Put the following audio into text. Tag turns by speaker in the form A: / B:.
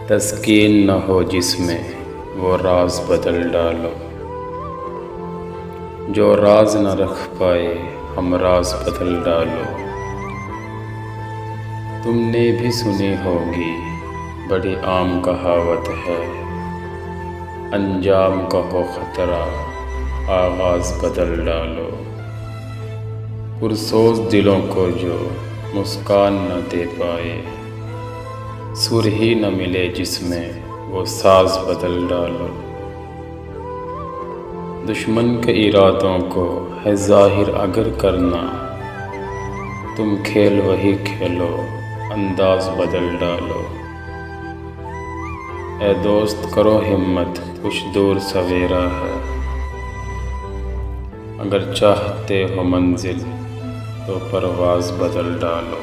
A: تسکین نہ ہو جس میں وہ راز بدل ڈالو، جو راز نہ رکھ پائے ہم راز بدل ڈالو۔ تم نے بھی سنی ہوگی بڑی عام کہاوت ہے، انجام کا ہو خطرہ آغاز بدل ڈالو۔ پرسوز دلوں کو جو مسکان نہ دے پائے، سر ہی نہ ملے جس میں وہ ساز بدل ڈالو۔ دشمن کے ارادوں کو ہے ظاہر اگر کرنا، تم کھیل وہی کھیلو انداز بدل ڈالو۔ اے دوست کرو ہمت کچھ دور سویرا ہے، اگر چاہتے ہو منزل تو پرواز بدل ڈالو۔